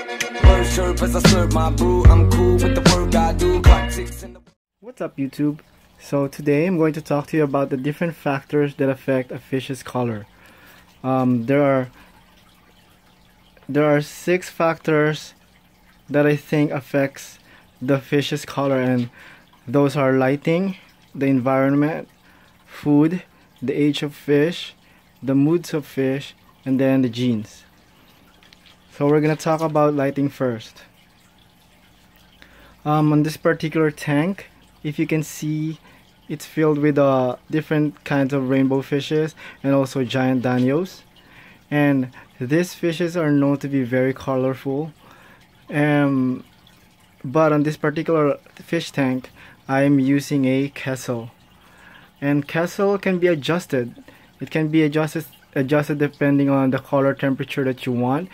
What's up, YouTube? So today I'm going to talk to you about the different factors that affect a fish's color. There are 6 factors that I think affects the fish's color, and those are lighting, the environment, food, the age of fish, the moods of fish, and then the genes. So we're gonna talk about lighting first. On this particular tank, if you can see, it's filled with different kinds of rainbow fishes and also giant danios, and these fishes are known to be very colorful. But on this particular fish tank, I'm using a Kessel, and Kessel can be adjusted. It can be adjusted depending on the color temperature that you want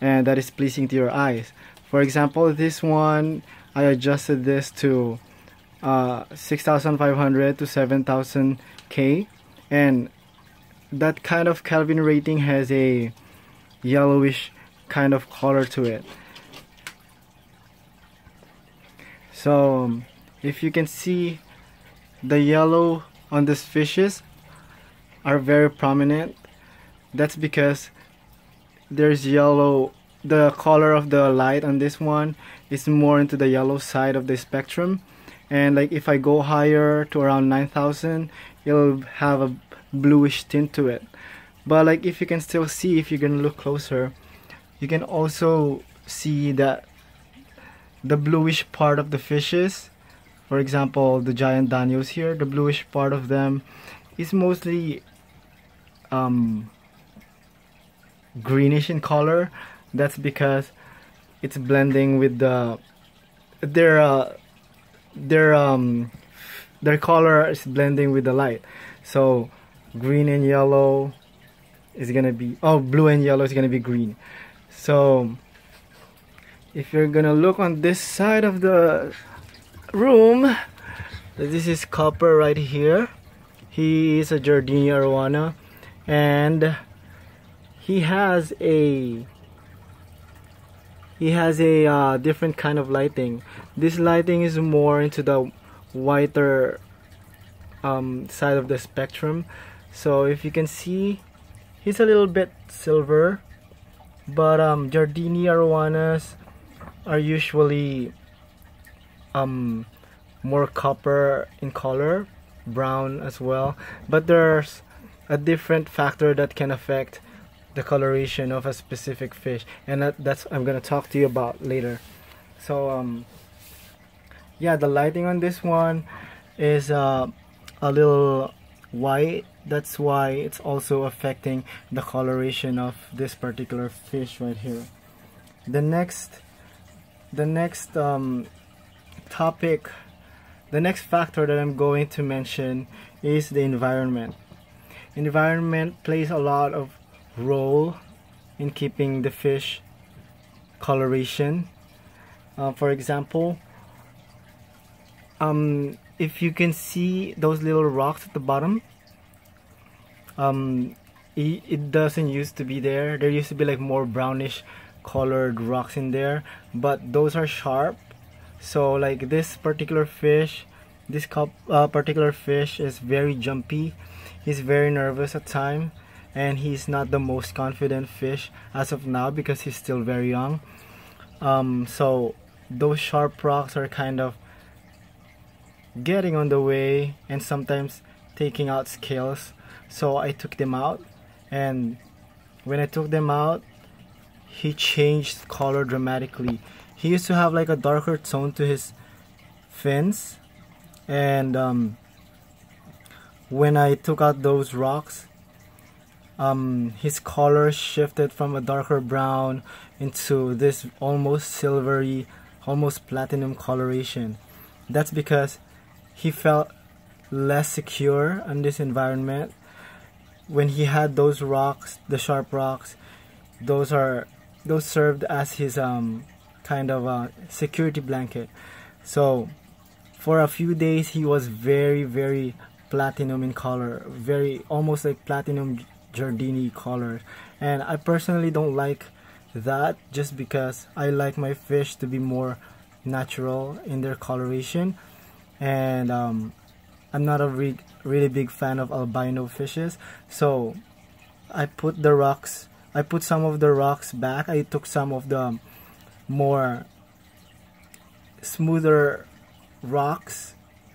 and that is pleasing to your eyes. For example, this one, I adjusted this to 6,500 to 7,000 K, and that kind of Kelvin rating has a yellowish kind of color to it. So if you can see, the yellow on these fishes are very prominent. That's because there's yellow. The color of the light on this one is more into the yellow side of the spectrum, and like if I go higher to around 9,000, it'll have a bluish tint to it. But like if you can still see, if you're gonna look closer, you can also see that the bluish part of the fishes, for example the giant danios here, the bluish part of them is mostly greenish in color. That's because it's blending with their color is blending with the light. So green and yellow is gonna be, blue and yellow is gonna be green. So if you're gonna look on this side of the room, this is Copper right here. He is a Giardini arowana, and he has a different kind of lighting. This lighting is more into the whiter side of the spectrum. So if you can see, he's a little bit silver, but Giardini arowanas are usually more copper in color, brown as well. But there's a different factor that can affect the coloration of a specific fish, and that's I'm gonna talk to you about later. So yeah, the lighting on this one is a little white. That's why it's also affecting the coloration of this particular fish right here. The next topic, the next factor that I'm going to mention is the environment. Environment plays a lot of role in keeping the fish coloration. For example, if you can see those little rocks at the bottom, it doesn't used to be there. There used to be like more brownish colored rocks in there, but those are sharp. So like this particular fish, this particular fish is very jumpy. He's very nervous at times, and he's not the most confident fish as of now because he's still very young. So those sharp rocks are kind of getting on the way and sometimes taking out scales. So I took them out, and when I took them out, he changed color dramatically. He used to have like a darker tone to his fins, and when I took out those rocks, his color shifted from a darker brown into this almost silvery, almost platinum coloration. That's because he felt less secure in this environment. When he had those rocks, the sharp rocks, those served as his kind of a security blanket. So for a few days he was very, very platinum in color, very almost like platinum Giardini color, and I personally don't like that just because I like my fish to be more natural in their coloration. And I'm not a really big fan of albino fishes, so I put some of the rocks back. I took some of the more smoother rocks,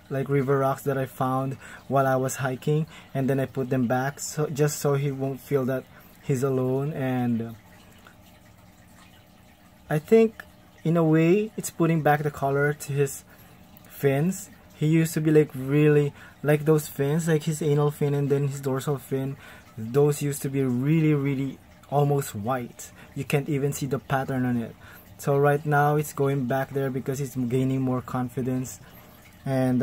like river rocks, that I found while I was hiking, and then I put them back, so just so he won't feel that he's alone. And I think in a way it's putting back the color to his fins. He used to be like really like those fins, like his anal fin and then his dorsal fin. Those used to be really almost white. You can't even see the pattern on it. So right now it's going back there because he's gaining more confidence. And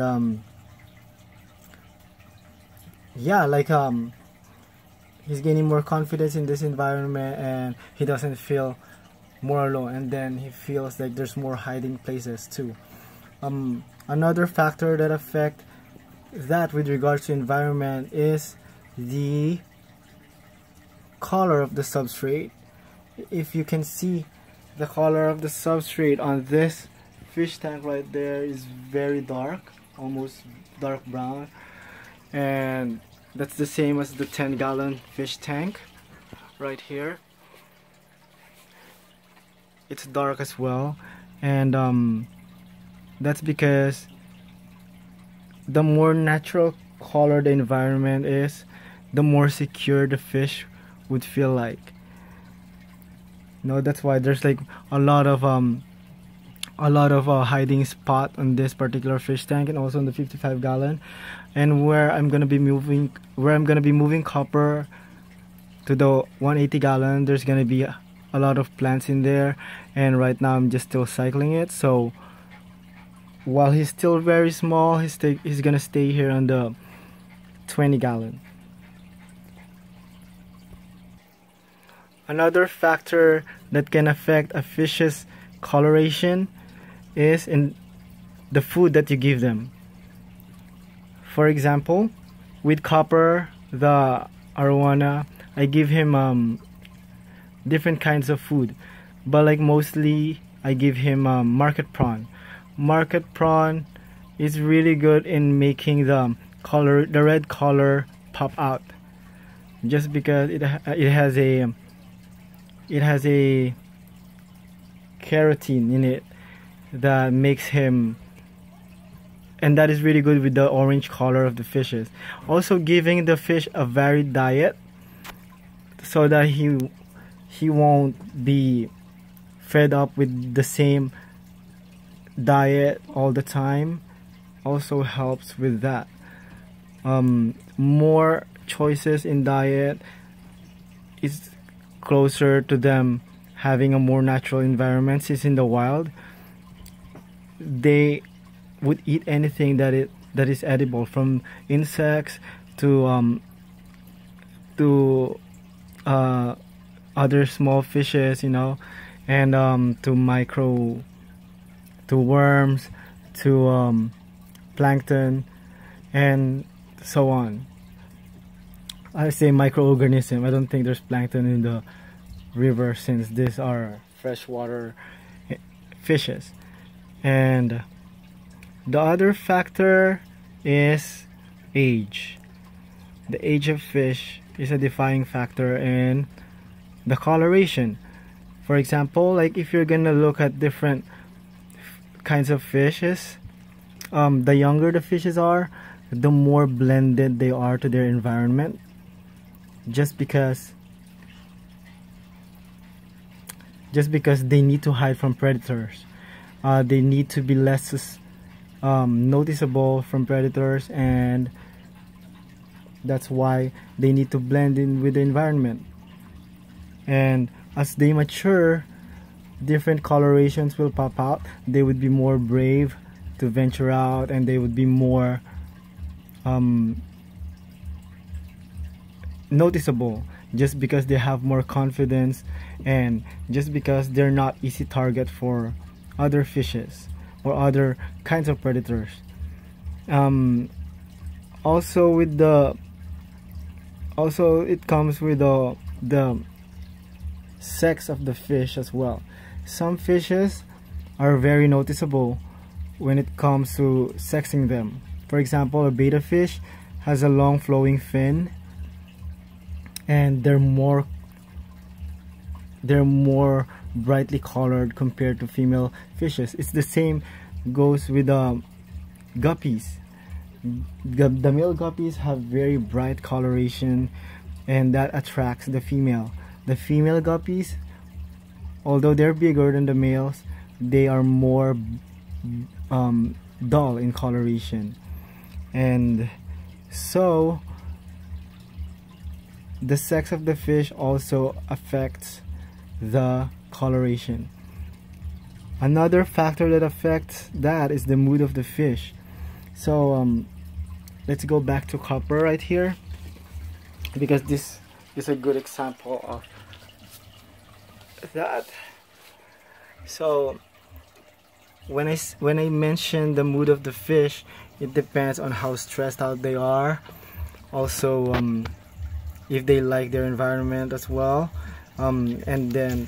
yeah, like he's gaining more confidence in this environment, and he doesn't feel more alone, and then he feels like there's more hiding places too. Another factor that affect that with regards to environment is the color of the substrate. If you can see, the color of the substrate on this fish tank right there is very dark, almost dark brown, and that's the same as the 10-gallon fish tank right here. It's dark as well, and that's because the more natural color the environment is, the more secure the fish would feel like. That's why there's like a lot of hiding spot on this particular fish tank, and also on the 55-gallon. And where I'm gonna be moving copper to the 180-gallon, there's gonna be a lot of plants in there, and right now I'm just still cycling it. So while he's still very small, he's gonna stay here on the 20-gallon. Another factor that can affect a fish's coloration is in the food that you give them. For example, with copper, the arowana, I give him different kinds of food, but like mostly I give him market prawn. Market prawn is really good in making the red color pop out, just because it has a keratin in it that makes him, and that is really good with the orange color of the fishes. Also giving the fish a varied diet so that he won't be fed up with the same diet all the time also helps with that. More choices in diet is closer to them having a more natural environment. Since in the wild they would eat anything that is edible, from insects to other small fishes, and to worms, to plankton, and so on. I say microorganism. I don't think there's plankton in the river, since these are freshwater fishes. And the other factor is age. The age of fish is a defining factor in the coloration. For example, like if you're gonna look at different kinds of fishes, the younger the fishes are, the more blended they are to their environment, just because they need to hide from predators. They need to be less noticeable from predators, and that's why they need to blend in with the environment. And as they mature, different colorations will pop out. They would be more brave to venture out, and they would be more noticeable, just because they have more confidence, and just because they're not easy target for other fishes or other kinds of predators. Also it comes with the sex of the fish as well. Some fishes are very noticeable when it comes to sexing them. For example, a betta fish has a long flowing fin, and they're more brightly colored compared to female fishes. It's the same goes with guppies. The male guppies have very bright coloration, and that attracts the female. The female guppies, although they're bigger than the males, they are more dull in coloration. And so the sex of the fish also affects the coloration. Another factor that affects that is the mood of the fish. So let's go back to copper right here, because this is a good example of that. So when I mention the mood of the fish, it depends on how stressed out they are. Also, if they like their environment as well. And then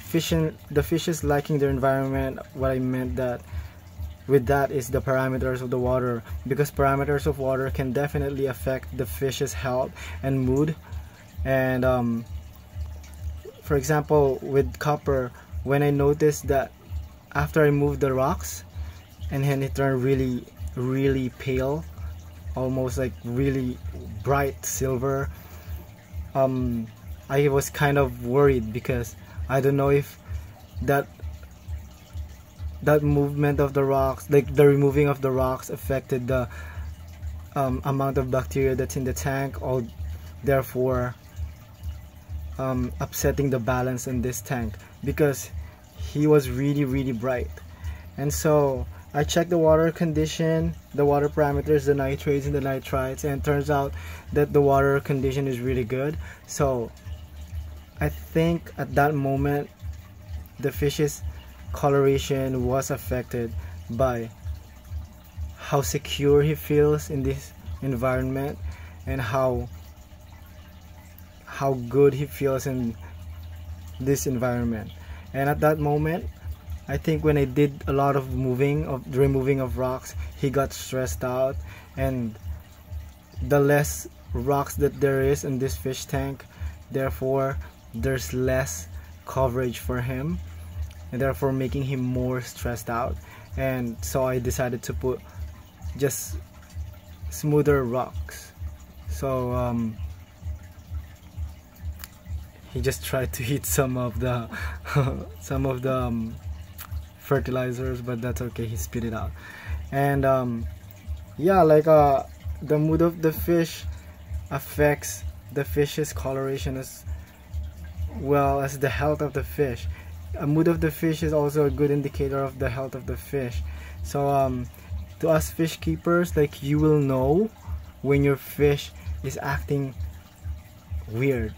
the fishes liking their environment, what I meant that with that is the parameters of the water, because parameters of water can definitely affect the fish's health and mood. And for example, with copper, when I noticed that after I moved the rocks and then it turned really pale, almost like really bright silver, I was kind of worried, because I don't know if that movement of the rocks, like the removing of the rocks, affected the amount of bacteria that's in the tank, or therefore upsetting the balance in this tank, because he was really bright. And so I checked the water condition, the water parameters, the nitrates and the nitrites, and it turns out that the water condition is really good. So I think at that moment the fish's coloration was affected by how secure he feels in this environment, and how good he feels in this environment. And at that moment, I think when I did a lot of removing of rocks, he got stressed out, and the less rocks that there is in this fish tank, therefore there's less coverage for him, and therefore making him more stressed out. And so I decided to put just smoother rocks. So he just tried to eat some of the fertilizers, but that's okay, he spit it out. And yeah, like the mood of the fish affects the fish's coloration as well as the health of the fish. A mood of the fish is also a good indicator of the health of the fish. So to us fish keepers, like, you will know when your fish is acting weird.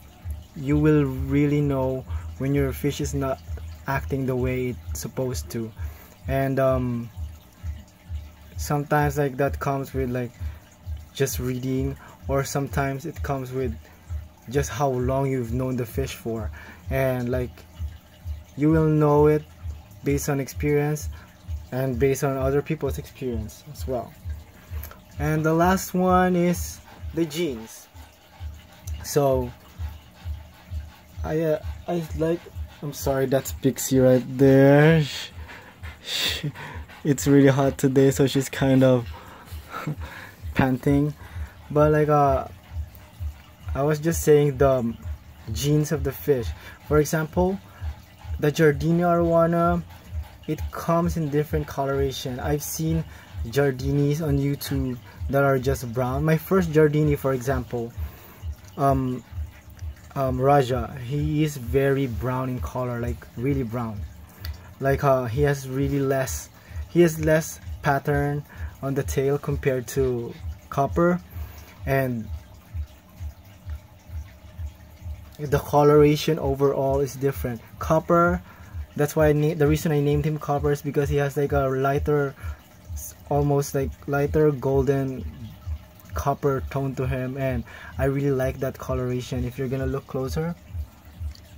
You will really know when your fish is not acting the way it's supposed to. And sometimes like that comes with like just reading, or sometimes it comes with just how long you've known the fish for. And like, you will know it based on experience and based on other people's experience as well. And the last one is the genes. So I'm sorry, that's Pixie right there. It's really hot today, so she's kind of panting. But like I was just saying the genes of the fish. For example, the Giardini arowana, it comes in different coloration. I've seen Giardinis on YouTube that are just brown. My first Giardini, for example, Raja, he is very brown in color, like really brown. Like he has less pattern on the tail compared to copper, and the coloration overall is different. Copper, that's why the reason I named him Copper is because he has like a lighter, almost like lighter golden copper tone to him, and I really like that coloration. If you're gonna look closer,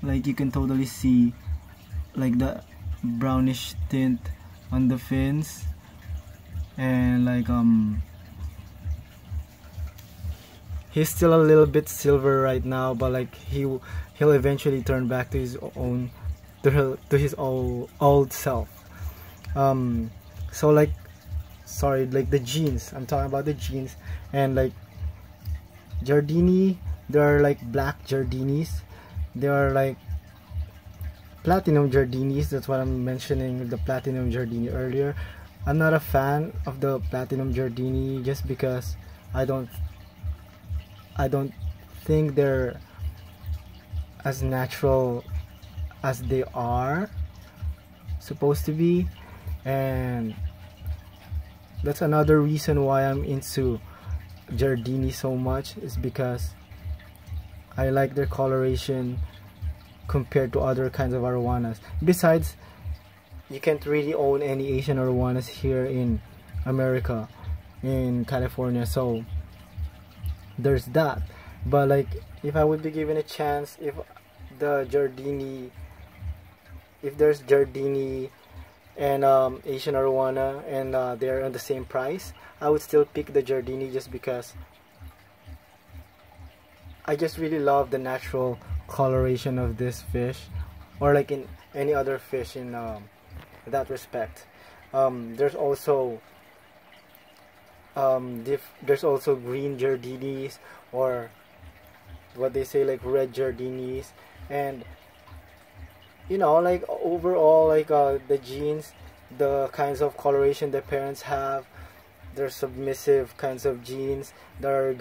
like you can totally see like the brownish tint on the fins, and like he's still a little bit silver right now, but like he'll eventually turn back to his own to his old self. So like, sorry, like the genes, I'm talking about the genes. And like Giardini, there are like black Giardinis, there are like platinum Giardinis. That's what I'm mentioning, the platinum Giardini earlier. I'm not a fan of the platinum Giardini just because I don't think they're as natural as they are supposed to be. And that's another reason why I'm into Giardini so much, is because I like their coloration compared to other kinds of arowanas. Besides, you can't really own any Asian arowanas here in America, in California, so there's that. But like, if I would be given a chance, if there's Giardini and Asian arowana, and they're on the same price, I would still pick the Giardini, just because I just really love the natural coloration of this fish, or like in any other fish in that respect. There's also green Giardinis, or what they say, like red Giardinis. And you know, like overall, like the genes, the kinds of coloration the parents have, there's submissive kinds of genes that are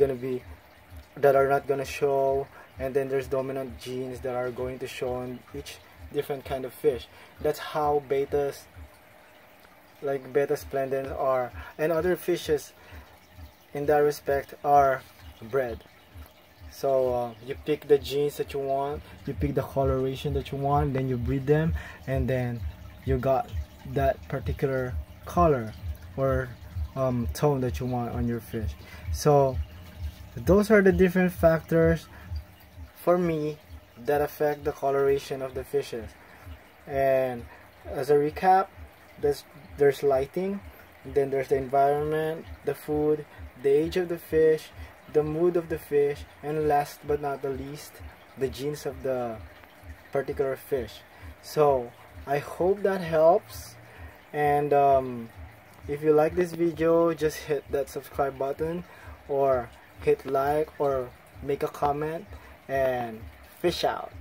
not gonna show, and then there's dominant genes that are going to show in each different kind of fish. That's how betas, like beta splendens are, and other fishes in that respect, are bred. So you pick the genes that you want, you pick the coloration that you want, then you breed them, and then you got that particular color or tone that you want on your fish. So those are the different factors for me that affect the coloration of the fishes. And as a recap, there's lighting, then there's the environment, the food, the age of the fish, the mood of the fish, and last but not the least, the genes of the particular fish. So I hope that helps, and if you like this video, just hit that subscribe button, or hit like, or make a comment, and fish out.